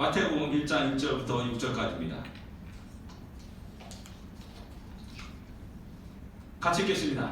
마태복음 1장 1절부터 6절까지입니다. 같이 읽겠습니다.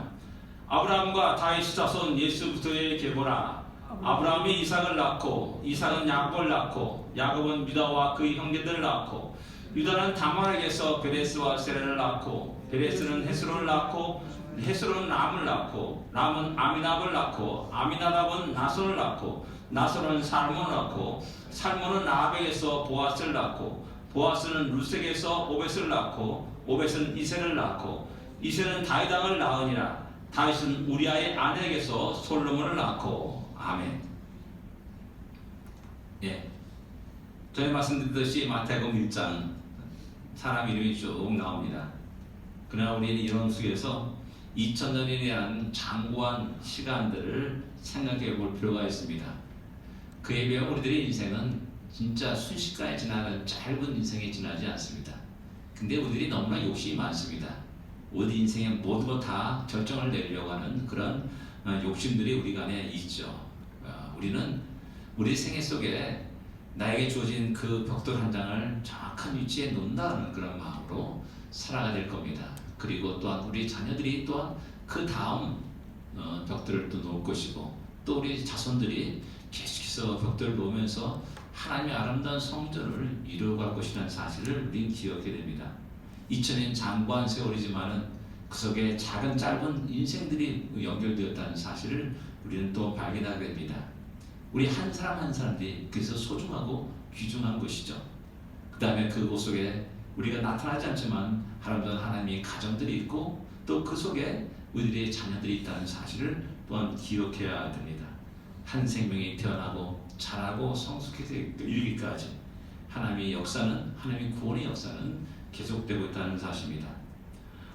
아브라함과 다윗의 자손 예수부터의 계보라. 아브라함이 이삭을 낳고 이삭은 야곱을 낳고 야곱은 유다와 그의 형제들을 낳고 유다는 다말에게서 베레스와 세레를 낳고 베레스는 헤스론을 낳고 헤스론은 람을 낳고 람은 아미납을 낳고 아미나답은 나손을 낳고 나손은 살몬을 낳고 살몬은 라합에게서 보아스를 낳고 보아스는 루색에서 오벳을 낳고 오벳은 이세를 낳고 이세는 다윗 왕을 낳으니라. 다윗은 우리아의 아내에게서 솔로몬을 낳고. 아멘. 예, 전에 말씀드렸듯이 마태복음 1장 사람 이름이 쭉 나옵니다. 그러나 우리는 이런 속에서 2000년에 대한 장구한 시간들을 생각해 볼 필요가 있습니다. 그에 비해 우리들의 인생은 진짜 순식간에 지나는 짧은 인생에 지나지 않습니다. 근데 우리들이 너무나 욕심이 많습니다. 우리 인생의 모든 것 다 결정을 내리려고 하는 그런 욕심들이 우리 안에 있죠. 우리는 우리 생애 속에 나에게 주어진 그 벽돌 한 장을 정확한 위치에 놓는다는 그런 마음으로 살아가야 될 겁니다. 그리고 또한 우리 자녀들이 또한 그 다음 벽돌을 또 놓을 것이고 또 우리 자손들이 계속해서 벽돌을 놓으면서 하나님의 아름다운 성전을 이루어갈 것이라는 사실을 우리는 기억해야 됩니다. 2000년 장구한 세월이지만은 그 속에 작은 짧은 인생들이 연결되었다는 사실을 우리는 또 발견하게 됩니다. 우리 한 사람 한 사람들이 그래서 소중하고 귀중한 것이죠. 그 다음에 그곳 속에 우리가 나타나지 않지만 하나님의 가정들이 있고 또 그 속에 우리들의 자녀들이 있다는 사실을 또한 기억해야 됩니다. 한 생명이 태어나고 자라고 성숙해서 이르기까지 하나님의 역사는, 하나님의 구원의 역사는 계속되고 있다는 사실입니다.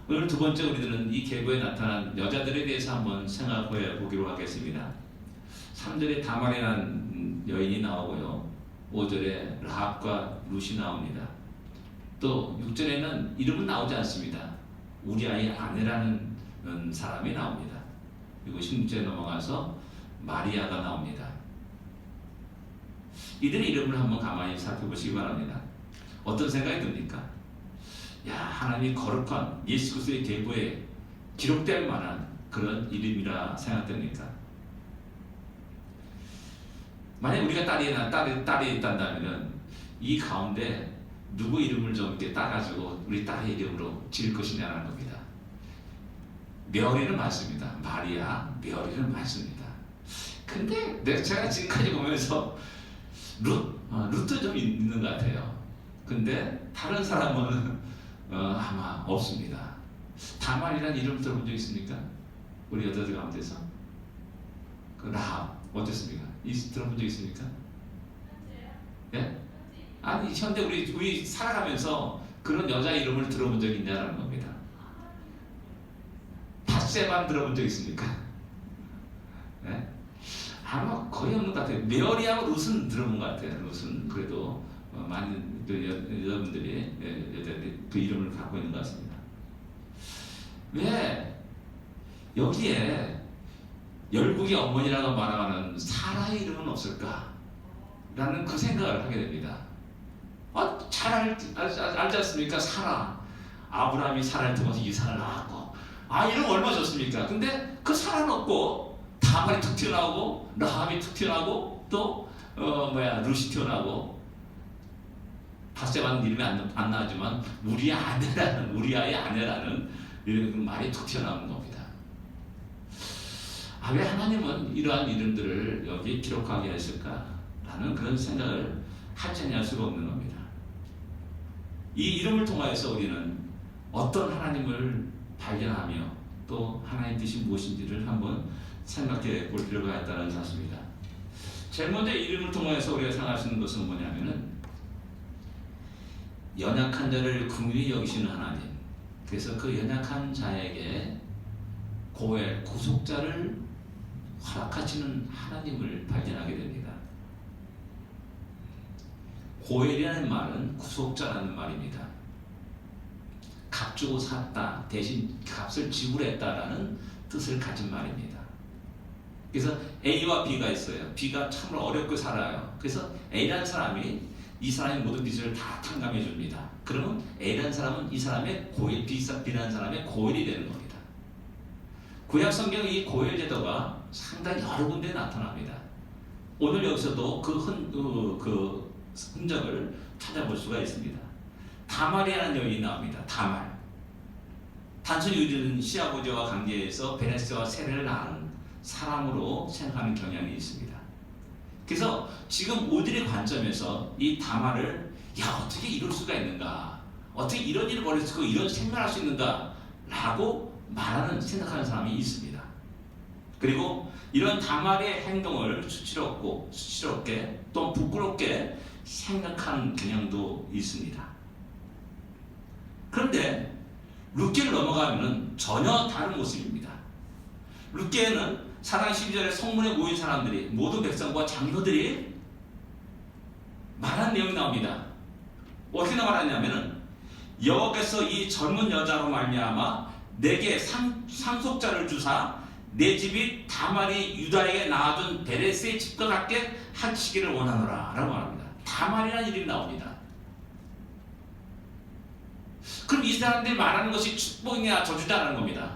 오늘 두 번째 우리들은 이 계보에 나타난 여자들에 대해서 한번 생각해 보기로 하겠습니다. 3절에 다말이라는 여인이 나오고요. 5절에 라합과 룻이 나옵니다. 또 6절에는 이름은 나오지 않습니다. 우리아의 아내라는 사람이 나옵니다. 그리고 16절에 넘어가서 마리아가 나옵니다. 이들의 이름을 한번 가만히 살펴보시기 바랍니다. 어떤 생각이 듭니까? 야, 하나님이 거룩한 예수 그리스도의 계보에 기록될 만한 그런 이름이라 생각됩니까? 만약 우리가 딸이 있다면 이 가운데 누구 이름을 좀 이렇게 따가지고 우리 딸의 이름으로 지을 것이냐는 겁니다. 메리는 맞습니다. 마리아, 메리는 맞습니다. 근데 제가 지금까지 보면서 룻도 좀 있는 것 같아요. 근데 다른 사람은 아마 없습니다. 다말이라는 이름 들어본 적 있습니까? 우리 여자들 가운데서 그 라합 어땠습니까? 들어본 적 있습니까? 예? 아니 현대 우리 살아가면서 그런 여자 이름을 들어본 적 있냐라는 겁니다. 밧세바는 들어본 적 있습니까? 예? 아마 거의 없는 것 같아요. 메리하고 룻은 들어본 것 같아요. 룻은 그래도 많은 여러분들이 여자들이 그 이름을 갖고 있는 것 같습니다. 왜 여기에 열국의 어머니라고 말하는 사라의 이름은 없을까? 라는 그 생각을 하게 됩니다. 잘 알지 않습니까? 사라. 아브라함이 사라를 통해서 이삭을 낳았고 이름 얼마나 좋습니까? 근데 그 사라는 없고 다말이 툭 튀어나오고 라합이 툭 튀어나오고 또 룻이 튀어나오고 밧세바는 이름이 안 나지만 우리아의 아내라는 이런 말이 툭 튀어나오는 겁니다. 왜 하나님은 이러한 이름들을 여기 기록하게 했을까라는 그런 생각을 하지 않을 수가 없는 겁니다. 이 이름을 통하여서 우리는 어떤 하나님을 발견하며 또 하나님의 뜻이 무엇인지를 한번 생각해 볼 필요가 있다는 사실입니다. 제일 먼저 이름을 통해서 우리가 생각할 수 있는 것은 뭐냐면은 연약한 자를 긍휼히 여기시는 하나님. 그래서 그 연약한 자에게 구속자를 허락하시는 하나님을 발견하게 됩니다. 고엘이라는 말은 구속자라는 말입니다. 값 주고 샀다, 대신 값을 지불했다라는 뜻을 가진 말입니다. 그래서 A와 B가 있어요. B가 참으로 어렵게 살아요. 그래서 A라는 사람이 이 사람의 모든 빚을 다 탕감해 줍니다. 그러면 A라는 사람은 이 사람의 고일, B라는 사람의 고일이 되는 겁니다. 구약 성경 이 고일 제도가 상당히 여러 군데에 나타납니다. 오늘 여기서도 그 흔적을 찾아볼 수가 있습니다. 다말이라는 여인이 나옵니다. 다말. 단순히 우리는 시아버지와 관계에서 베레스와 세례를 낳은 사람으로 생각하는 경향이 있습니다. 그래서 지금 우리의 관점에서 이 다말을 어떻게 이럴 수가 있는가, 어떻게 이런 일을 벌일 수 있고 이런 생각할 수 있는가 라고 생각하는 사람이 있습니다. 그리고 이런 다말의 행동을 수치롭게 또 부끄럽게 생각하는 경향도 있습니다. 그런데 룻기를 넘어가면 전혀 다른 모습입니다. 룻기에는 사상 12절에 성문에 모인 사람들이, 모든 백성과 장로들이 말한 내용이 나옵니다. 어떻게 말하냐면은 여호와께서 이 젊은 여자로 말미암아 내게 상속자를 주사 내 집이 다말이 유다에게 낳아준 베레스의 집과 같게 하시기를 원하노라 라고 말합니다. 다말이라는 이름이 나옵니다. 그럼 이 사람들이 말하는 것이 축복이냐 저주다라는 겁니다.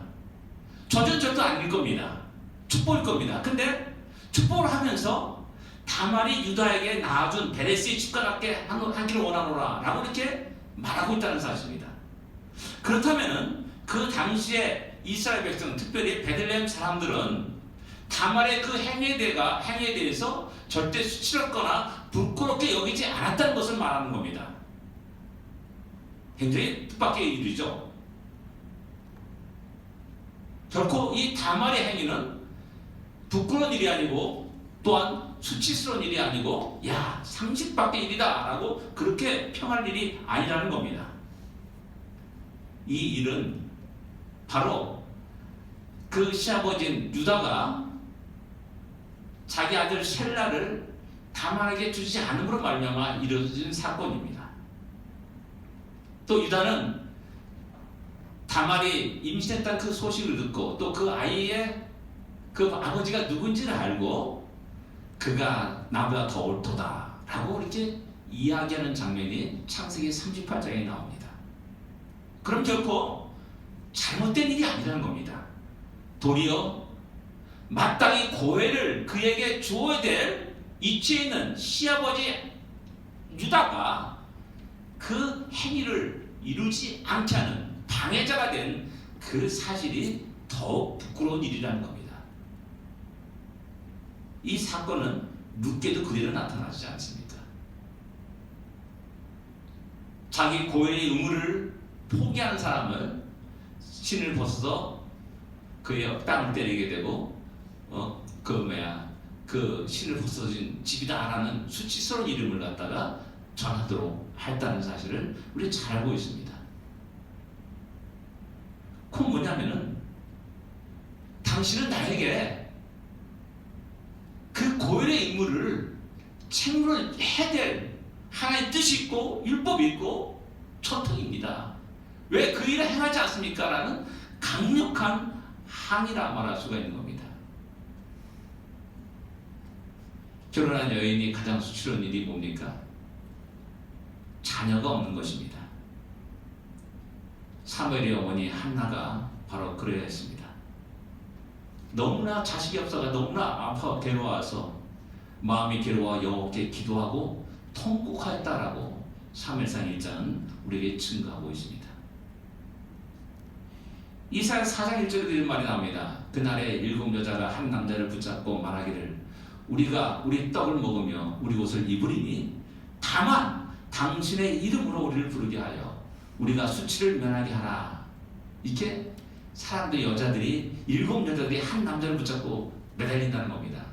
저주는 절대 아닐 겁니다. 축복일 겁니다. 근데 축복을 하면서 다말이 유다에게 낳아준 베레스의 집과 같게 하기를 원하노라 라고 이렇게 말하고 있다는 사실입니다. 그렇다면 그 당시에 이스라엘 백성, 특별히 베들레헴 사람들은 다말의 그 행위에 대해서 절대 수치롭거나 부끄럽게 여기지 않았다는 것을 말하는 겁니다. 굉장히 뜻밖의 일이죠. 결코 이 다말의 행위는 부끄러운 일이 아니고 또한 수치스러운 일이 아니고 상식 밖의 일이다 라고 그렇게 평할 일이 아니라는 겁니다. 이 일은 바로 그 시아버지인 유다가 자기 아들 셀라를 다말에게 주지 않음으로 말미암아 이루어진 사건입니다. 또 유다는 다말이 임신했다는 그 소식을 듣고 또 그 아이의 그 아버지가 누군지를 알고 그가 나보다 더 옳도다 라고 이렇게 이야기하는 장면이 창세기 38장에 나옵니다. 그럼 결코 잘못된 일이 아니라는 겁니다. 도리어 마땅히 고해를 그에게 주어야 될 이치에 있는 시아버지 유다가 그 행위를 이루지 않게 하는 방해자가 된 그 사실이 더욱 부끄러운 일이라는 겁니다. 이 사건은 룻기에도 그대로 나타나지 않습니까? 자기 고해의 의무를 포기하는 사람을 신을 벗어서 그의 땅을 때리게 되고 그 신을 벗어진 집이다라는 수치스러운 이름을 갖다가 전하도록 했다는 사실을 우리 잘 알고 있습니다. 그건 뭐냐면은 당신은 나에게 그 고열의 임무를 책무를 해야 될 하나의 뜻이 있고 율법이 있고 전통입니다. 왜 그 일을 행하지 않습니까? 라는 강력한 항의라 말할 수가 있는 겁니다. 결혼한 여인이 가장 수치로운 일이 뭡니까? 자녀가 없는 것입니다. 사무엘의 어머니 한나가 바로 그래야 했습니다. 너무나 자식이 없어가 너무나 아파 괴로워서 마음이 괴로워 여호와께 기도하고 통곡하였다라고 사무엘상 1장은 우리에게 증거하고 있습니다. 이사야 4장 1절에도 이런 말이 나옵니다. 그날에 7 여자가 한 남자를 붙잡고 말하기를 우리가 우리 떡을 먹으며 우리 옷을 입으리니 다만 당신의 이름으로 우리를 부르게 하여 우리가 수치를 면하게 하라. 이렇게 사람들 여자들이 7 여자들이 한 남자를 붙잡고 매달린다는 겁니다.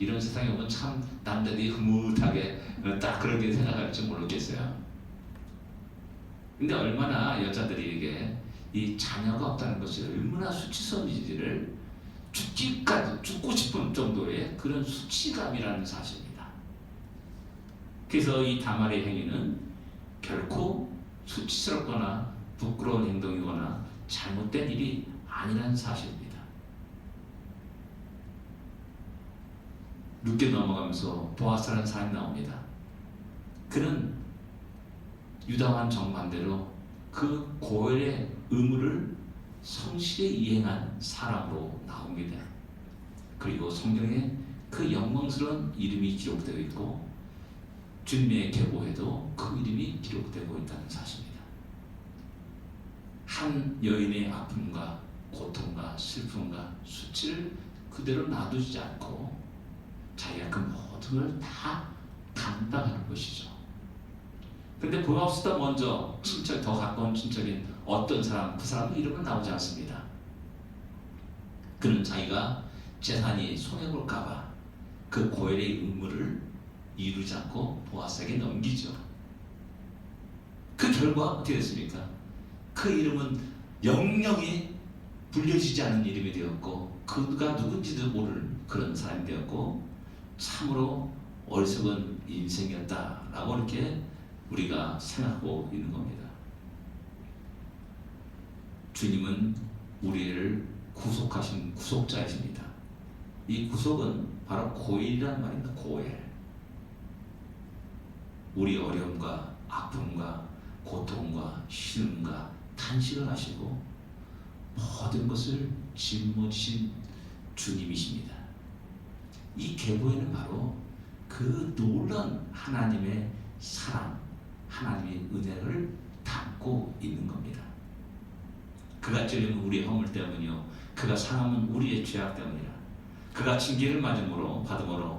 이런 세상에 오면 참 남자들이 흐뭇하게 딱 그렇게 생각할지 모르겠어요. 근데 얼마나 여자들에게 이 자녀가 없다는 것이 얼마나 수치스러운 일인지를 죽고 싶은 정도의 그런 수치감이라는 사실입니다. 그래서 이 다말의 행위는 결코 수치스럽거나 부끄러운 행동이거나 잘못된 일이 아니라는 사실입니다. 룻기 넘어가면서 보아스라는 사람이 나옵니다. 그는 유다와는 정반대로 그 고엘의 의무를 성실히 이행한 사람으로 나옵니다. 그리고 성경에 그 영광스러운 이름이 기록되어 있고 주님의 계보에도 그 이름이 기록되고 있다는 사실입니다. 한 여인의 아픔과 고통과 슬픔과 수치를 그대로 놔두지 않고 자기가 그 모든 걸 다 감당하는 것이죠. 근데 보합시다 먼저 친척, 더 가까운 친척인 어떤 사람, 그 사람은 이름은 나오지 않습니다. 그는 자기가 재산이 손해볼까봐 그 고엘의 의무를 이루지 않고 보아스에게 넘기죠. 그 결과 어떻게 됐습니까? 그 이름은 영영이 불려지지 않은 이름이 되었고 그가 누군지도 모르는 그런 사람이 되었고 참으로 어리석은 인생이었다라고 이렇게 우리가 생각하고 있는 겁니다. 주님은 우리를 구속하신 구속자이십니다. 이 구속은 바로 고엘이라는 말입니다. 고엘. 우리 어려움과 아픔과 고통과 신음과 탄식을 하시고 모든 것을 짊어지신 주님이십니다. 이 계보에는 바로 그 놀라운 하나님의 사랑, 하나님의 은혜를 담고 있는 겁니다. 그가 찔리는 우리의 허물 때문이요, 그가 상함은 우리의 죄악 때문이라. 그가 징계를 받음으로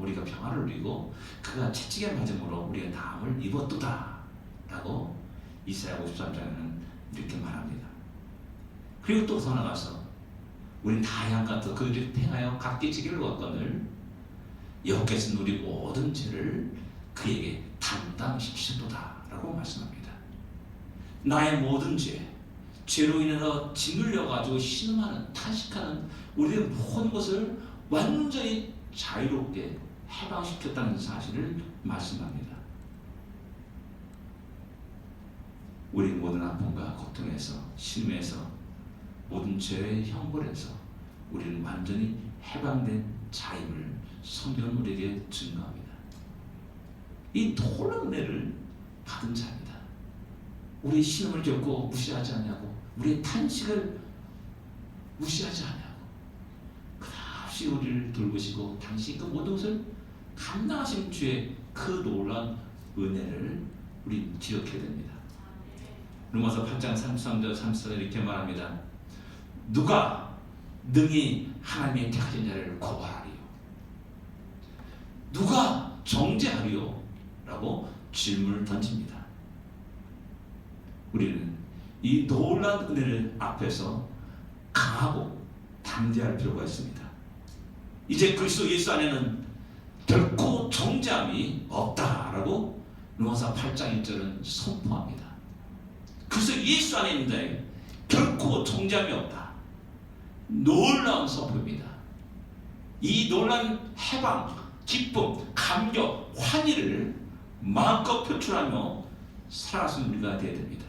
우리가 평화를 누리고 그가 채찍에 맞음으로 우리가 나음을 입었도다 라고 이사야 53장에는 이렇게 말합니다. 그리고 또 더 나가서 우린 다양 같아 그들이 행하여 각기 지기를 얻거늘 여호와께서는 우리 모든 죄를 그에게 담당시키셨도다 라고 말씀합니다. 나의 모든 죄로 인해서 짓눌려가지고 신음하는 탄식하는 우리의 모든 것을 완전히 자유롭게 해방시켰다는 사실을 말씀합니다. 우리 모든 아픔과 고통에서 신음에서 모든 죄의 형벌에서 우리는 완전히 해방된 자임을 성경은 우리에게 증거합니다. 이 놀라운 은혜를 받은 자입니다. 우리의 신음을 겪고 무시하지 않냐고, 우리의 탄식을 무시하지 않냐고, 끝없이 우리를 돌보시고 당신 그 모든 것을 감당하신 주의 그 놀라운 은혜를 우리 기억해야 됩니다. 로마서 8장 33절 34절 이렇게 말합니다. 누가 능히 하나님의 택하신 자를 고발하리요? 누가 정죄하리요? 라고 질문을 던집니다. 우리는 이 놀라운 은혜를 앞에서 강하고 담대할 필요가 있습니다. 이제 그리스도 예수 안에는 결코 정죄함이 없다라고 로마서 8장 1절은 선포합니다. 그래서 예수 안에 있는 자에게 결코 정죄함이 없다. 놀라운 선포입니다. 이 놀라운 해방, 기쁨, 감격, 환희를 마음껏 표출하며 살아갈 수 있는 우리가 되어야 됩니다.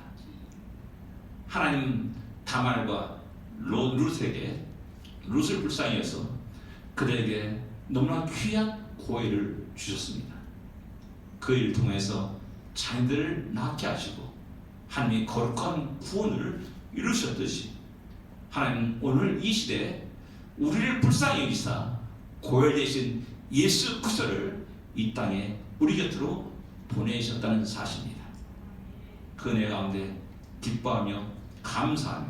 하나님 다말과 룻에게 룻을 불쌍히 여서 그들에게 너무나 귀한 고엘을 주셨습니다. 그 일을 통해서 자녀들을 낳게 하시고 하나님이 거룩한 구원을 이루셨듯이 하나님 오늘 이 시대에 우리를 불쌍히 여기사 고엘 대신 예수 그리스도를 이 땅에 우리 곁으로 보내셨다는 사실입니다. 그 은혜 가운데 기뻐하며 감사하며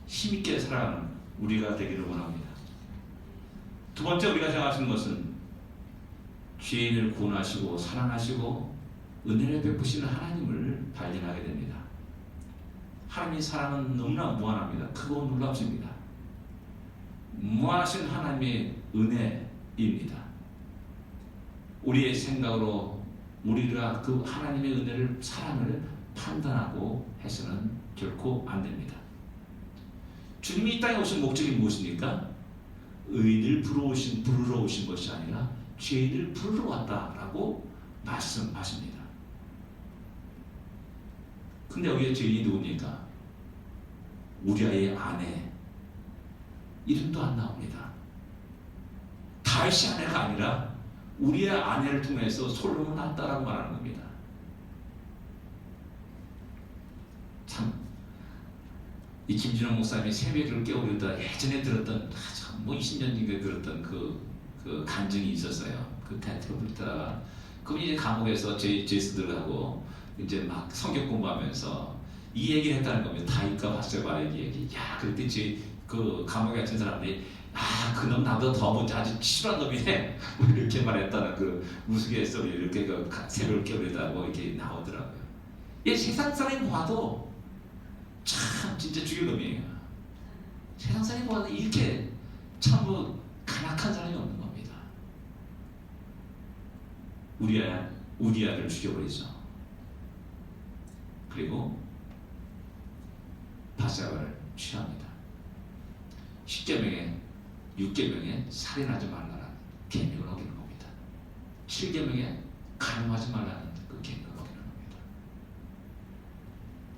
힘있게 살아가는 우리가 되기를 원합니다. 두 번째 우리가 생각하시는 것은 죄인을 구원하시고 사랑하시고 은혜를 베푸시는 하나님을 발견하게 됩니다. 하나님의 사랑은 너무나 무한합니다. 크고 놀랍습니다. 무한하신 하나님의 은혜입니다. 우리의 생각으로 우리가 그 하나님의 은혜를 사랑을 판단하고 해서는 결코 안 됩니다. 주님이 이 땅에 오신 목적이 무엇입니까? 의인을 부르러 오신 것이 아니라 죄인을 부르러 왔다라고 말씀하십니다. 근데 여기에 죄인이 누굽니까? 우리아의 아내 이름도 안 나옵니다. 다윗의 아내가 아니라 우리의 아내를 통해서 솔로몬 낳았다라고 말하는 겁니다. 이 김진호 목사님이 새벽을 깨우려다 예전에 들었던 뭐 20년 전에 들었던 그 간증이 있었어요. 그 테이프를 듣다가 그분이 이제 감옥에서 제수들하고 이제 막 성경 공부하면서 이 얘기를 했다는 겁니다. 다윗과 바세바의 얘기. 야, 그랬더니 그 감옥에 갇힌 사람들이 그놈 나보다 더 뭔지 아주 치졸한 놈이네. 뭐 이렇게 말했다는 그 우스갯소리 이렇게 그 새벽을 깨우려다고 이렇게 나오더라고요. 이 세상 사람이 봐도 참 진짜 죽일 놈이에요. 세상 사람이 봐도 이렇게 참 뭐 간악한 사람이 없는 겁니다. 우리아를 죽여버리죠. 그리고 바세바를 취합니다. 10계명에 6계명에 살인하지 말라는 계명을 어기는 겁니다. 7계명에 간음하지 말라는 그 계명을 어기는 겁니다.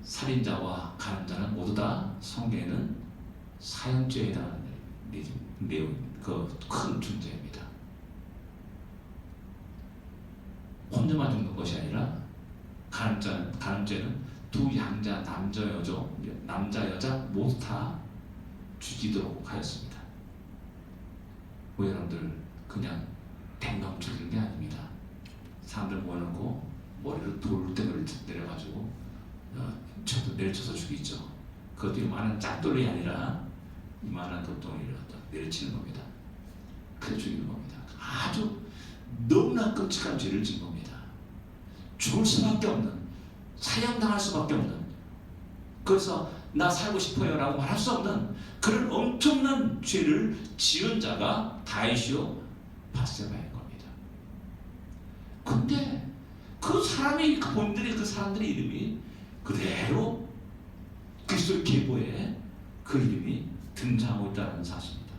살인자와 간음자는 모두 다 성경에는 사형죄에 해당하는 내용, 그 큰 존재입니다. 혼자만 죽는 것이 아니라 간음죄는 두 양자 남자 여자 모두 다 죽이도록 하였습니다. 여러분들 그냥 댕강 죽이는 게 아닙니다. 사람들 모여놓고 머리로 돌덩이를 내려가지고 내려쳐서 죽이죠. 그것도 이만한 짝돌이 아니라 이만한 돌덩이를 내려치는 겁니다. 그래 죽이는 겁니다. 아주 너무나 끔찍한 죄를 지은 겁니다. 죽을 수밖에 없는, 사형당할 수밖에 없는, 그래서 나 살고 싶어요 라고 말할 수 없는 그런 엄청난 죄를 지은 자가 다윗이요 바세바인 겁니다. 근데 그 사람이 본들의 그 사람들의 이름이 그대로 그리스도의 계보에 그 이름이 등장하고 있다는 사실입니다.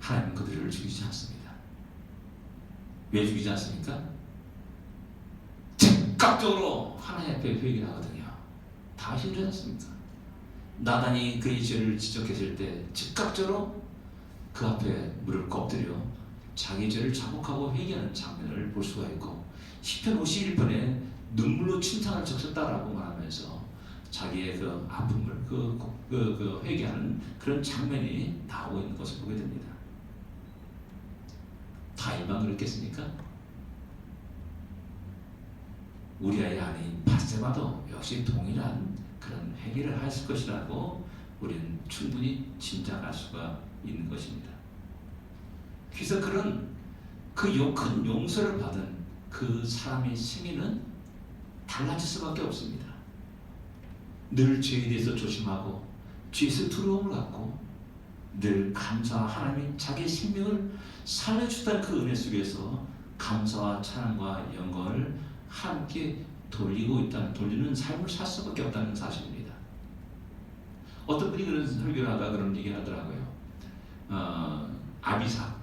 하나님은 그들을 죽이지 않습니다. 왜 죽이지 않습니까? 즉각적으로 하나님 앞에 회개를 하거든요. 다 힘들지 않습니까? 나단이 그의 죄를 지적했을 때 즉각적으로 그 앞에 무릎을 엎드려 자기 죄를 자복하고 회개하는 장면을 볼 수가 있고, 시편 51편에 눈물로 춘상을 적셨다라고 말하면서 자기의 그 아픔을 그 회개하는 그런 장면이 나오고 있는 것을 보게 됩니다. 다윗만 그랬겠습니까? 우리아의 아내인 바세바도 역시 동일한 그런 회개를 했을 것이라고 우리는 충분히 짐작할 수가 있는 것입니다. 그래서 그런 큰 용서를 받은 그 사람의 생애는 달라질 수밖에 없습니다. 늘 죄에 대해서 조심하고 죄에서 두려움을 갖고 늘 감사와 하나님이 자기의 생명을 살려주다는 그 은혜 속에서 감사와 찬양과 영광을 함께 돌리는 삶을 살 수밖에 없다는 사실입니다. 어떤 분이 그런 설교를 하다 그런 얘기를 하더라고요. 아비삭,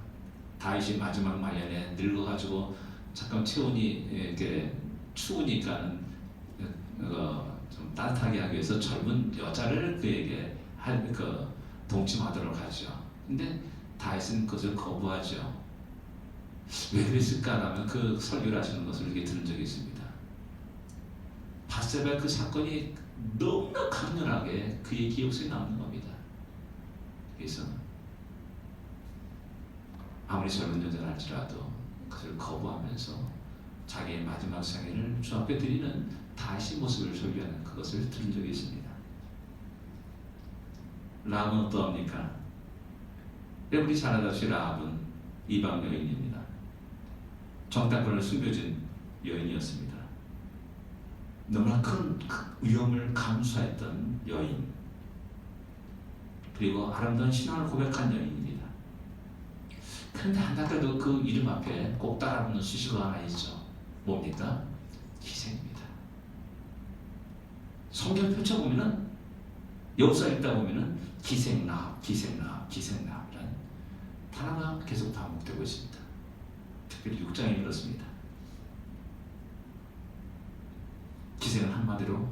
다윗이 마지막 말년에 늙어가지고 잠깐 체온이 이렇게 추우니까 좀 따뜻하게 하기 위해서 젊은 여자를 그에게 동침하도록 하죠. 근데 다윗은 그것을 거부하죠. 왜 그랬을까라면 그 설교를 하시는 것을 이렇게 들은 적이 있습니다. 바세바의 그 사건이 너무나 강렬하게 그의 기억 속에 남는 겁니다. 그래서 아무리 젊은 여자라 할지라도 그것을 거부하면서 자기의 마지막 생애를 주 앞에 드리는 다윗의 모습을 설교하는 그것을 들은 적이 있습니다. 라합은 어떠합니까? 여러분이 잘 알다시피 라합은 이방 여인입니다. 정탐꾼을 숨겨진 여인이었습니다. 너무나 큰 위험을 감수했던 여인, 그리고 아름다운 신앙을 고백한 여인입니다. 그런데 안타깝게도 그 이름 앞에 꼭 따라붙는 수식어가 하나 있죠. 뭡니까? 희생입니다. 성경 펼쳐보면은 역사 읽다 보면은 기생라합 이란 단어가 계속 반복되고 있습니다. 특별히 6장이 그렇습니다. 기생은 한마디로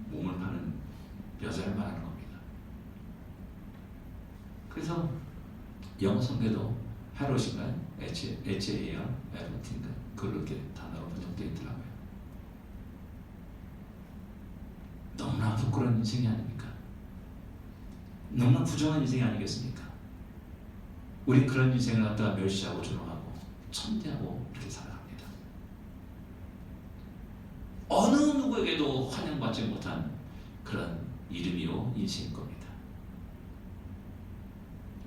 몸을 파는 여자를 말하는 겁니다. 그래서 영어 성경도 헤롯인가요? HAR, 헤롯인가? 그렇게 단어로 번역되어 있더라고요. 얼마나 부끄러운 인생이 아닙니까? 너무나 부정한 인생이 아니겠습니까? 우리 그런 인생을 갖다가 멸시하고 조롱하고 천대하고 이렇게 살아갑니다. 어느 누구에게도 환영받지 못한 그런 이름이요 인생인 겁니다.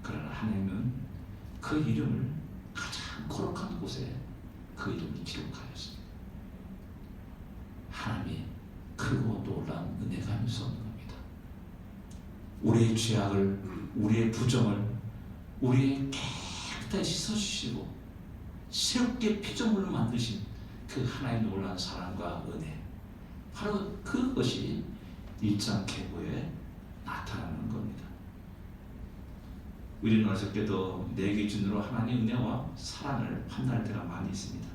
그러나 하나님은 그 이름을 가장 거룩한 곳에 그 이름을 기록하였습니다. 하나님이 크고 놀라운 은혜가 있을 수 없는 겁니다. 우리의 죄악을, 우리의 부정을 우리의 깨끗하게 씻어주시고 새롭게 피조물로 만드신 그 하나님의 놀라운 사랑과 은혜, 바로 그것이 일장 계보에 나타나는 겁니다. 우리는 어저께도 내 기준으로 하나님의 은혜와 사랑을 판단할 때가 많이 있습니다.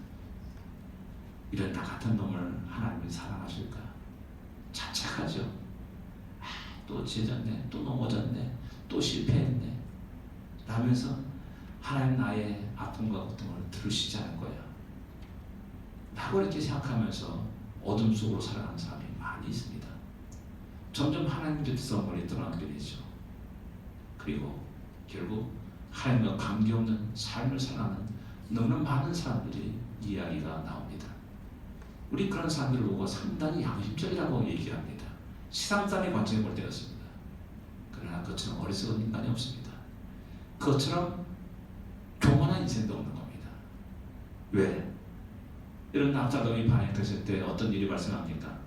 이런 나 같은 놈을 하나님이 사랑하실까? 자책하죠. 또 죄졌네, 또 넘어졌네, 또 실패했네 라면서 하나님 나의 아픔과 고통을 들으시지 않을 거야 라고 이렇게 생각하면서 어둠 속으로 살아가는 사람이 많이 있습니다. 점점 하나님 곁에서 멀리 떠나게 되죠. 그리고 결국 하나님과 관계없는 삶을 살아가는 너무나 많은 사람들이 이야기가 나옵니다. 우리 그런 사람들을 보고 상당히 양심적이라고 얘기합니다. 세상 사람의 관점에 볼 때였습니다. 그러나 그것처럼 어리석은 인간이 없습니다. 그것처럼 교만한 인생도 없는 겁니다. 왜? 이런 압살롬이 반역했을 때 어떤 일이 발생합니까?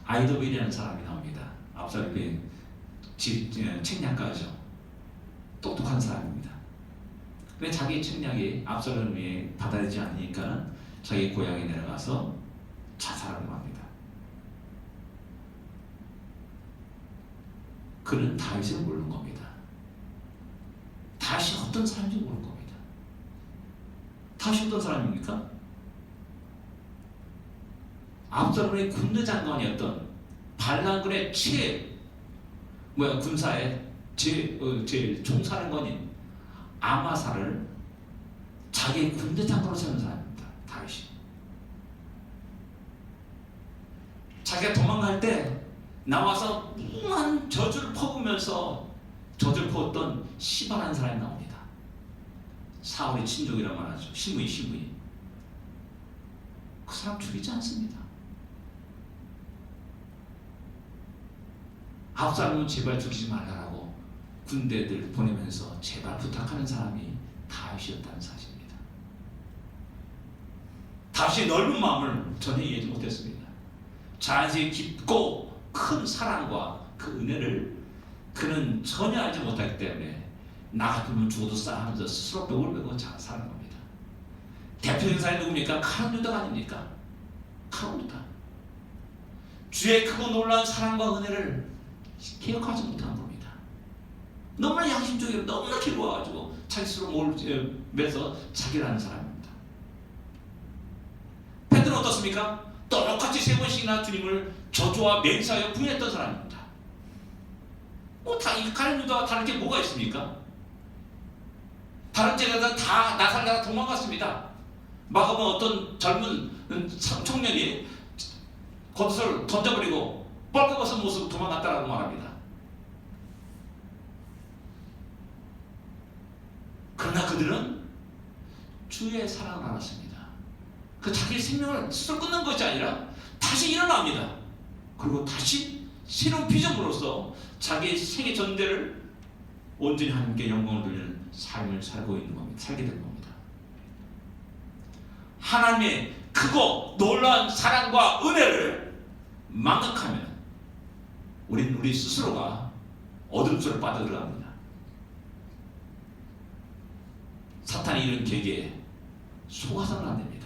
아이도빌이라는 사람이 나옵니다. 압살롬이 책략가죠. 똑똑한 사람입니다. 근데 자기 책략이 압살롬이 받아들이지 않으니까 자기 고향에 내려가서 자살하려고 합니다. 그는 다윗을 모르는 겁니다. 다윗이 어떤 사람인지 모르는 겁니다. 다윗이 어떤 사람입니까? 압살롬의 군대 장관이었던 발랑군의 군사의 제일 총사령관인 아마사를 자기 군대 장관으로 세운 사람입니다. 다윗이. 자기가 도망갈 때 나와서 무한 저주를 퍼부면서 저주를 퍼었던 시바라는 사람이 나옵니다. 사울의 친족이라고 말하죠. 시므이. 그 사람 죽이지 않습니다. 압살롬은 제발 죽이지 말라고 군대들 보내면서 제발 부탁하는 사람이 다윗이었다는 사실입니다. 다윗의 넓은 마음을 전혀 이해하지 못했습니다. 자신의 깊고 큰 사랑과 그 은혜를 그는 전혀 알지 못하기 때문에 나 같으면 죽어도 싸하면서 스스로 벽을 메고 잘 사는 겁니다. 대표 인사이 누굽니까? 카론 유다가 아닙니까? 카론 유다. 주의 크고 놀라운 사랑과 은혜를 기억하지 못하는 겁니다. 너무나 양심적이고 너무나 기로워가지고 자기 스스로 몰 매서 자기라는 사람입니다. 베드로는 어떻습니까? 똑같이 3번씩이나 주님을 저주와 맹세하여 부인했던 사람입니다. 이 가룟 유다와 다른 게 뭐가 있습니까? 다른 제자들은 다 나살나가 도망갔습니다. 마가본 어떤 젊은 청년이 겉옷을 던져버리고 뻘겋은 모습으로 도망갔다라고 말합니다. 그러나 그들은 주의 사랑을 알았습니다. 그 자기 생명을 스스로 끊는 것이 아니라 다시 일어납니다. 그리고 다시 새로운 비전으로서 자기의 생애 전대를 온전히 하나님께 영광을 돌리는 삶을 살게 된 겁니다. 하나님의 크고 놀라운 사랑과 은혜를 망각하면 우리 스스로가 어둠 속으로 빠져들어갑니다. 사탄이 이런 계기에 속아서는 안 됩니다.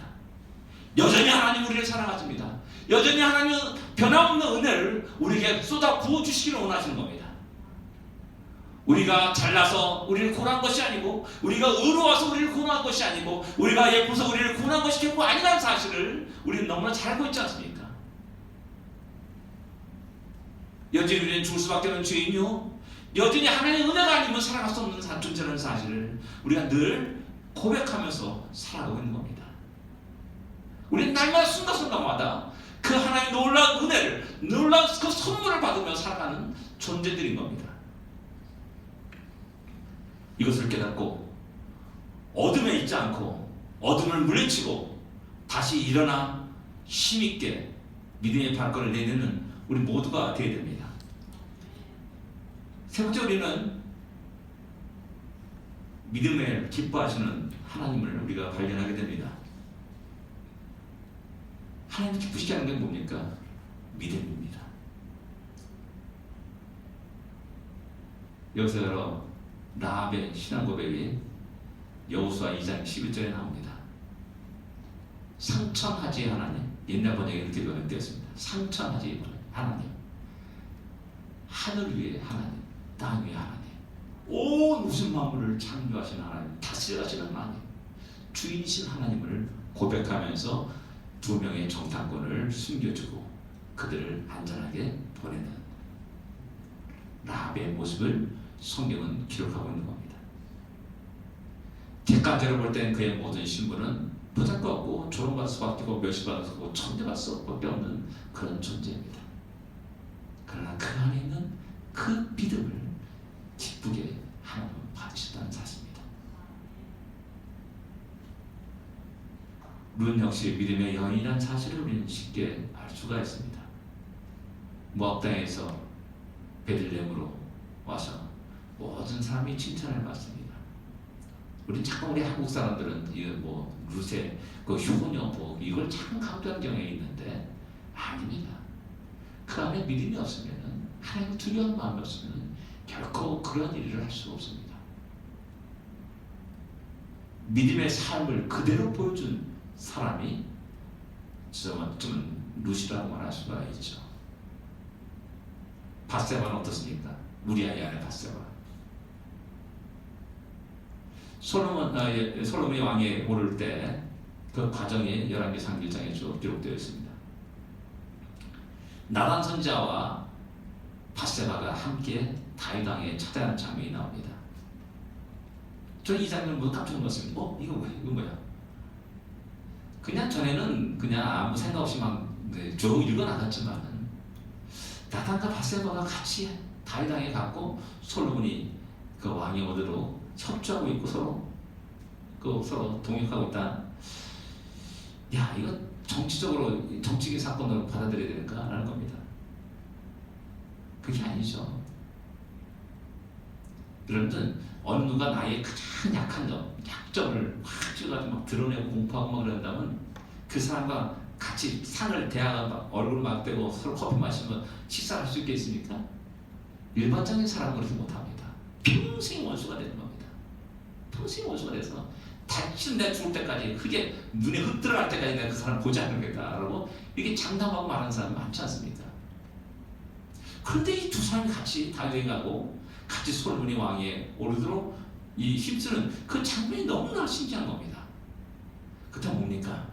여전히 하나님 우리를 사랑하십니다. 여전히 하나님은 변함없는 은혜를 우리에게 쏟아 부어주시기를 원하시는 겁니다. 우리가 잘나서 우리를 구원한 것이 아니고, 우리가 의로워서 우리를 구원한 것이 아니고, 우리가 예뻐서 우리를 구원한 것이 결코 아니라는 사실을 우리는 너무나 잘 알고 있지 않습니까? 여전히 우리는 죽을 수밖에 없는 죄인이요, 여전히 하나님의 은혜가 아니면 살아갈 수 없는 존재라는 사실을 우리가 늘 고백하면서 살아가고 있는 겁니다. 우리는 날마다 순간순간마다 그 하나님의 놀라운 은혜를, 놀라운 그 선물을 받으며 살아가는 존재들인 겁니다. 이것을 깨닫고 어둠에 있지 않고 어둠을 물리치고 다시 일어나 힘있게 믿음의 발걸음을 내딛는 우리 모두가 되어야 됩니다. 세 번째, 우리는 믿음을 기뻐하시는 하나님을 우리가 발견하게 됩니다. 하나님 기쁘시게 하는 게 뭡니까? 믿음입니다. 여기서 여러 라합의 신앙 고백이 여호수아 2장 11절에 나옵니다. 상천하지 하나님, 옛날 번역에 이렇게 번역되었습니다. 상천하지 하나님, 하늘 위에 하나님, 땅 위에 하나님, 온 우주 만물을 창조하시는 하나님, 다스리시는 하나님, 주인이신 하나님을 고백하면서 두 명의 정탐꾼을 숨겨주고 그들을 안전하게 보내는 라합의 모습을 성경은 기록하고 있는 겁니다. 객관적으로 볼 때는 그의 모든 신분은 보잘것없고 조롱받을 수밖에 없고 멸시받을 수 없고 천대받을 수밖에 없는 그런 존재입니다. 그러나 그 안에 있는 그 믿음을 기쁘게 하나님은 받으셨다는 사실입니다. 룬 역시 믿음의 여인이라는 사실을 우리는 쉽게 알 수가 있습니다. 모압 땅에서 베들레헴으로 와서 모든 사람이 칭찬을 받습니다. 우리 참 우리 한국 사람들은 이 뭐 루세, 그 효녀 뭐 이걸 참 강조한 경향이 있는데 아닙니다. 그 안에 믿음이 없으면은 하나님 두려운 마음이 없으면 결코 그런 일을 할 수 없습니다. 믿음의 삶을 그대로 보여준 사람이 좀 루시라고 말할 수가 있죠. 밧세바는 어떻습니까? 우리아의 아내 밧세바. 솔로몬이 왕에 오를 때 그 과정이 열왕기 3장에 쭉 기록되어 있습니다. 나단 선지자와 밧세바가 함께 다윗 왕에 찾아가는 장면이 나옵니다. 저는 이 장면을 보고 깜짝 놀랐습니다. 이거 뭐야? 그냥 전에는 그냥 아무 생각 없이 막 쭉 읽어나갔지만 나단과 밧세바가 같이 다윗 왕에 갔고 솔로몬이 그 왕이 오도록 협조하고 있고 서로 동역하고 있다. 야, 이거 정치적인 사건으로 받아들여야 될까라는 겁니다. 그게 아니죠. 여러분들 어느 누가 나의 가장 약한 약점을 확 찍어가지고 막 드러내고 공포하고 막 그런다면 그 사람과 같이 산을 대하가 얼굴 막 대고 서로 커피 마시면 식사할 수 있겠습니까? 일반적인 사람은 그렇게 못합니다. 평생 원수가 되는 겁니다. 평생 원수가 돼서 다시 내가 죽을 때까지 크게 눈에 흙 들어갈 때까지 내가 그 사람 보지 않겠다라고 이렇게 장담하고 말하는 사람이 많지 않습니까? 그런데 이 두 사람이 같이 다윗에 가고 같이 솔로몬이 왕에 오르도록 이 힘쓰는 그 장면이 너무나 신기한 겁니다. 그렇다면 뭡니까?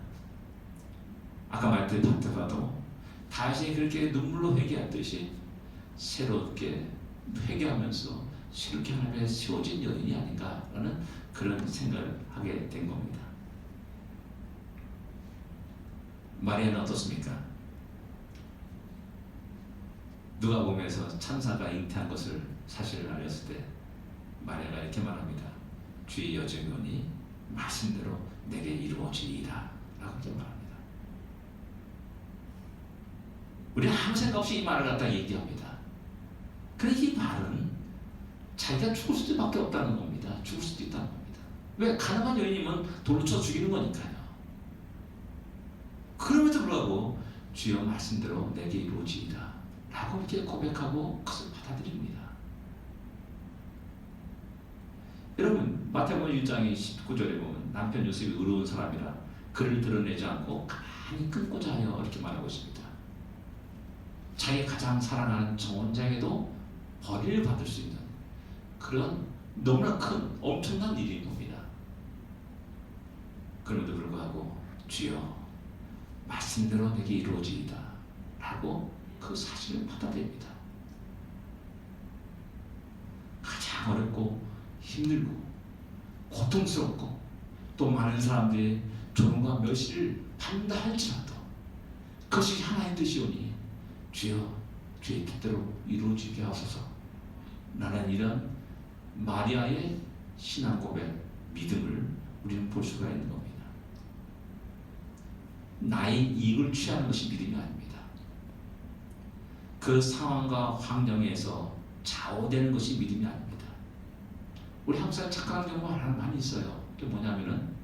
아까 말했듯이 밧세바도 다윗이 그렇게 눈물로 회개하듯이 새롭게 회개하면서 새롭게 하나님의 세워진 여인이 아닌가라는 그런 생각을 하게 된 겁니다. 마리아는 어떻습니까? 누가복음에서 천사가 잉태한 것을 사실을 알렸을 때 마리아가 이렇게 말합니다. 주의 여정원이 말씀대로 내게 이루어지리이다 라고 이렇게 말합니다. 우리는 아무 생각 없이 이 말을 갖다 얘기합니다. 그런데 이 말은 자기가 죽을 수밖에 없다는 겁니다. 죽을 수도 있다는 겁니다. 왜? 가난한 여인이면 돌로 쳐 죽이는 거니까요. 그럼에도 불구하고 주여 말씀대로 내게 이루어지리이다 라고 이렇게 고백하고 그것을 받아들입니다. 여러분 마태복음 1장의 19절에 보면 남편 요셉이 의로운 사람이라 그를 드러내지 않고 가만히 끊고자 하여 이렇게 말하고 있습니다. 자기 가장 사랑하는 정혼자에게도 벌을 받을 수 있는 그런 너무나 큰 엄청난 일인 겁니다. 그럼에도 불구하고 주여 말씀대로 내게 이루어지리이다 라고 그 사실을 받아들입니다. 가장 어렵고 힘들고 고통스럽고 또 많은 사람들이 조롱과 멸시를 받는다 할지라도 그것이 하나의 뜻이오니 주여 주의 뜻대로 이루어지게 하소서. 나는 이런 마리아의 신앙 고백, 믿음을 우리는 볼 수가 있는 겁니다. 나의 이익을 취하는 것이 믿음이 아닙니다. 그 상황과 환경에서 좌우되는 것이 믿음이 아닙니다. 우리 항상 착각하는 경우가 많이 있어요. 그게 뭐냐면은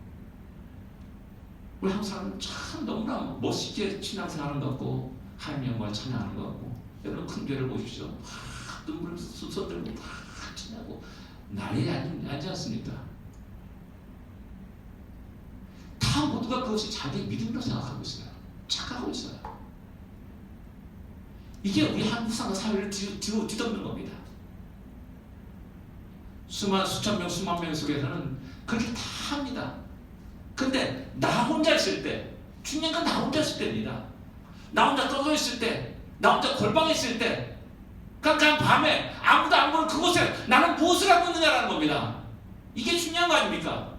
우리 항상 참 너무나 멋있게 신앙생활하는 것 같고 하나님 영광을 찬양하는 것 같고, 여러분 큰 교회를 보십시오. 눈물을 쏟들고 막 찬양하고 난리 아니지 않습니까? 다 모두가 그것이 자기의 믿음이라고 생각하고 있어요. 착각하고 있어요. 이게 우리 한국 사회를 뒤덮는 겁니다. 수천 명, 수만 명 속에서는 그렇게 다 합니다. 근데 나 혼자 있을 때, 중요한 건 나 혼자 있을 때입니다. 나 혼자 떠져 있을 때, 나 혼자 골방에 있을 때, 깜깜한 밤에 아무도 안 보는 그곳에 나는 무엇을 하고 있느냐라는 겁니다. 이게 중요한 거 아닙니까?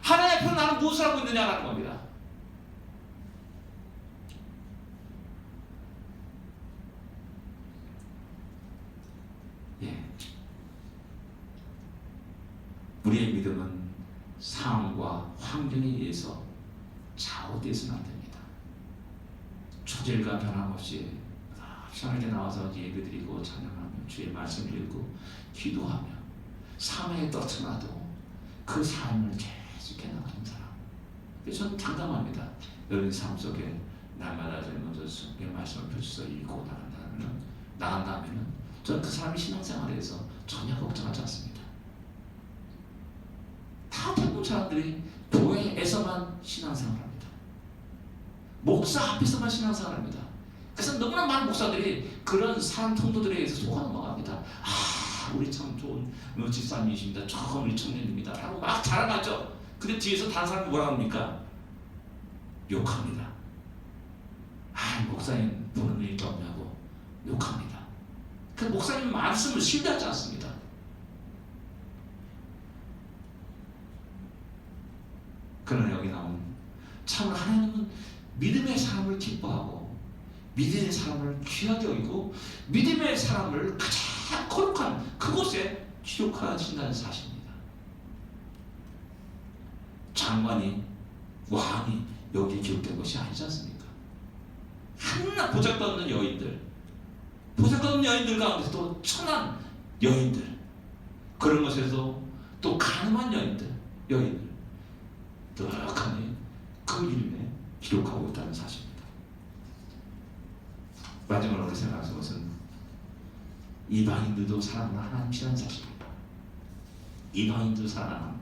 하나님 앞에서 나는 무엇을 하고 있느냐라는 겁니다. 예. 우리의 믿음은 상황과 환경에 의해서 좌우되어서는 안 됩니다. 초절과 변함없이 시원하게 나와서 예배드리고 찬양하며 주의 말씀을 읽고 기도하며 삶에 떨쳐놔도 그 삶을 계속 해나가는 사람. 저는 장담합니다. 여러분 삶 속에 날마다 제일 먼저 성경 말씀을 펼쳐서 읽고 나간다면 저는 그 사람이 신앙생활에서 전혀 걱정하지 않습니다. 다 대부분 사람들이 교회에서만 신앙생활합니다. 목사 앞에서만 신앙생활합니다. 그래서 너무나 많은 목사들이 그런 사람 통도들에 의해서 속아 넘어갑니다. 우리 참 좋은 집사님이십니다. 처음 우리 청년입니다. 라고 막 자랑하죠. 근데 뒤에서 다른 사람이 뭐라 합니까? 욕합니다. 목사님 보는 일도 없냐고 욕합니다. 그 목사님 말씀을 신뢰하지 않습니다. 그러나 여기 나온 참 하나님은 믿음의 사람을 기뻐하고 믿음의 사람을 귀하게 여기고 믿음의 사람을 가장 거룩한 그곳에 기록하신다는 사실입니다. 장관이 왕이 여기에 기록된 것이 아니지 않습니까? 하나 보잘것 없는 여인들, 보잘것 없는 여인들 가운데서도 천한 여인들, 그런 것에서 또 가늠한 여인들 떡하니 그 이름에 기록하고 있다는 사실입니다. 마지막으로 생각하는 것은 이방인들도 사랑하는 하나님이라는 사실입니다. 이방인들도 사랑하는 하나님.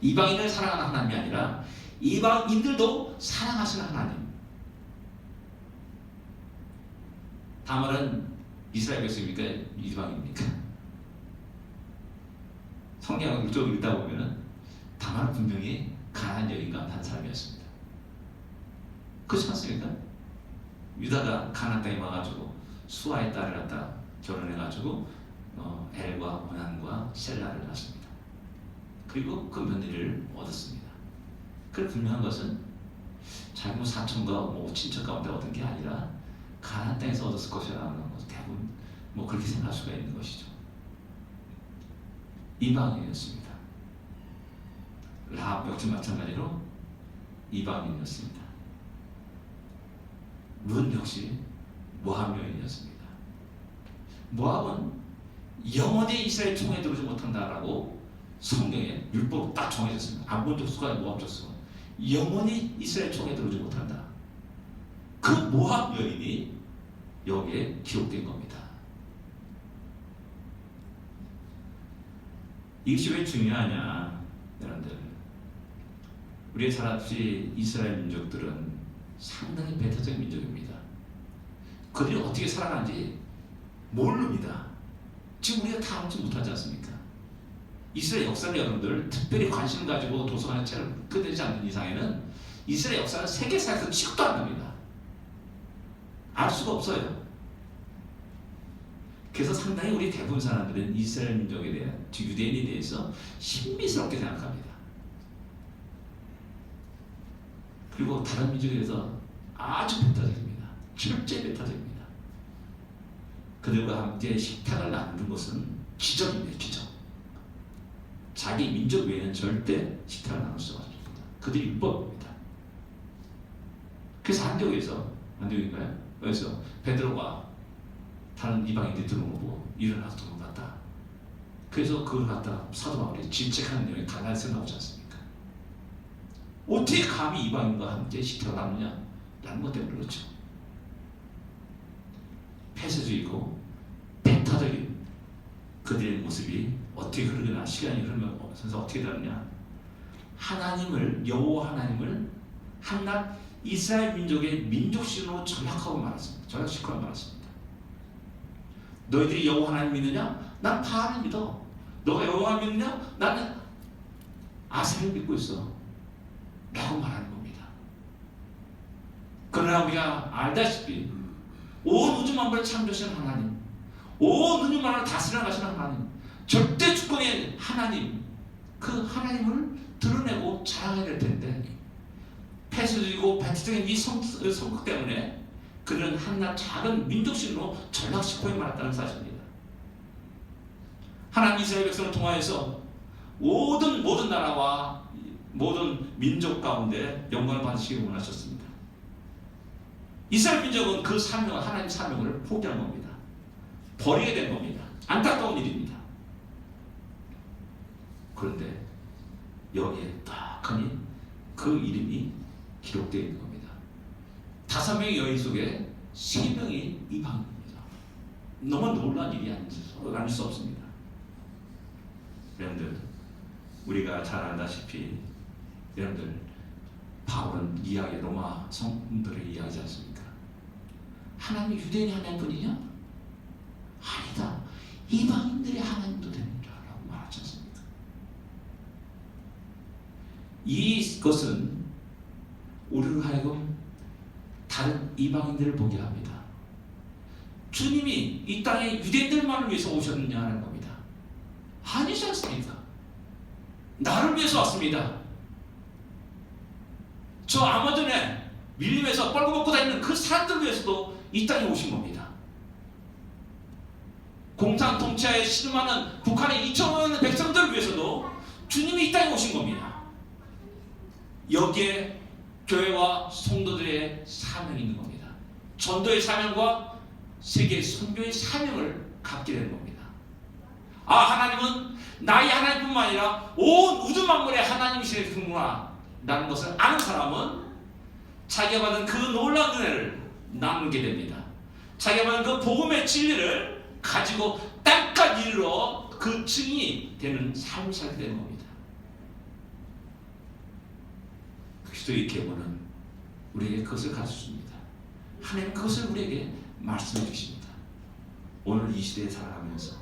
이방인을 사랑하는 하나님이 아니라 이방인들도 사랑하시는 하나님. 다말은 이스라엘 백성입니까? 이방입니까? 성경을 좀 읽다 보면은 다말은 분명히 가나안 여인과 한 사람이었습니다. 그렇지 않습니까? 유다가 가나안 땅에 와가지고 수아의 딸을 갖다 결혼해가지고 엘과 오난과 셀라를 낳습니다. 그리고 그 며느리를 얻었습니다. 그 분명한 것은 자기 사촌과 친척 가운데 얻은 게 아니라 가나안 땅에서 얻었을 것이라는 것은 대부분 그렇게 생각할 수가 있는 것이죠. 이방인이었습니다. 라합 역시 마찬가지로 이방인이었습니다. 룻 역시 모압 여인이었습니다. 모압은 영원히 이스라엘 총에 들어오지 못한다라고 성경에 율법으로 딱 정해졌습니다. 암몬 족수가 모압 족수, 영원히 이스라엘 총에 들어오지 못한다. 그 모압 여인이 여기에 기록된 겁니다. 이것이 왜 중요하냐, 여러분들. 우리의 살았지 이스라엘 민족들은 상당히 배타적 민족입니다. 그들이 어떻게 살아가는지 모릅니다. 지금 우리가 다 알지 못하지 않습니까? 이스라엘 역사를 여러분들 특별히 관심을 가지고 도서관의 책을 끄내지 않는 이상에는 이스라엘 역사는 세계사에서 취급도 안 합니다. 알 수가 없어요. 그래서 상당히 우리 대부분 사람들은 이스라엘 민족에 대한 유대인에 대해서 신비스럽게 생각합니다. 그리고 다른 민족에 대해서 아주 배타적입니다. 철저히 배타적입니다. 그들과 함께 식탁을 나누는 것은 기적입니다. 기적. 자기 민족 외에는 절대 식탁을 나눌 수가 없습니다. 그들이 율법입니다. 그래서 안디옥인가요? 그래서 베드로가 다른 이방인들이 들어오고 일어나서 도망갔다. 그래서 그걸 갖다가 사도 바울이 질책하는 내용이 가나에서 나오지 않습니까? 어떻게 감히 이방인과 함께 식탁을 나누냐? 라는 것 때문에 그렇죠. 폐쇄주의고 배타적인 그들의 모습이 어떻게 흐르거나 시간이 흐르면서 어떻게 다르냐? 하나님을, 여호와 하나님을 한낱 이스라엘 민족의 민족신으로 전락시키고 말았습니다. 너희들이 여호와 하나님 믿느냐? 난 바알을 믿어. 너가 여호와 믿느냐? 나는 아세를 믿고 있어. 라고 말하는 겁니다. 그러나 우리가 알다시피 온 우주 만물을 창조하신 하나님, 온 우주 만물을 다스려 가시는 하나님, 절대 주권의 하나님, 그 하나님을 드러내고 자랑해야 될 텐데 폐쇄적이고 배타적인 이 성격 때문에 그들은 한낱 작은 민족신으로 전락시키고 말았다는 사실입니다. 하나님 이스라엘 백성을 통하여서 모든 나라와 모든 민족 가운데 영광을 받으시기 원하셨습니다. 이스라엘 민족은 그 사명을, 하나님 사명을 포기한 겁니다. 버리게 된 겁니다. 안타까운 일입니다. 그런데 여기에 딱하니 그 이름이 기록되어 있는 겁니다. 5명의 여인 속에 3명이 이방인입니다. 너무 놀라운 일이 아닐 수 없습니다. 여러분들, 우리가 잘 알다시피 여러분들, 바울은 이야기, 로마 성들을 이야기하지 않습니까? 하나님 유대인이 하나님뿐이냐? 아니다. 이방인들의 하나님도 되는가? 라고 말하지 않습니까? 이것은 우리를 하여금 다른 이방인들을 보게 합니다. 주님이 이 땅에 유대인들만을 위해서 오셨느냐 하는 겁니다. 아니지 않습니까? 나를 위해서 왔습니다. 저 아마존에 밀림에서 뻘거벗고 다니는 그 사람들 위해서도 이 땅에 오신 겁니다. 공산 통치하에 신음하는 북한의 2천만 백성들을 위해서도 주님이 이 땅에 오신 겁니다. 여기에 교회와 성도들의 사명이 있는 겁니다. 전도의 사명과 세계 선교의 사명을 갖게 되는 겁니다. 아, 하나님은 나의 하나님뿐만 아니라 온 우주 만물의 하나님이시구나 라는 것을 아는 사람은 자기가 받은 그 놀라운 은혜를 나누게 됩니다. 자기가 받은 그 복음의 진리를 가지고 땅까지 이르러 그 증인이 되는 삶을 살게 되는 겁니다. 그리스도의 계보는 우리에게 그것을 가르쳐줍니다. 하나님 그것을 우리에게 말씀해 주십니다. 오늘 이 시대에 살아가면서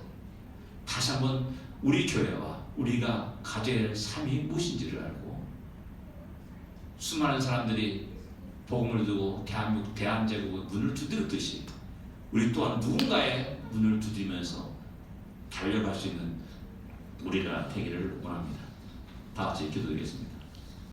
다시 한번 우리 교회와 우리가 가져야 할 삶이 무엇인지를 알고 수많은 사람들이 복음을 두고 대한제국의 문을 두드렸듯이 우리 또한 누군가의 문을 두드리면서 달려갈 수 있는 우리가 되기를 원합니다. 다 같이 기도드리겠습니다.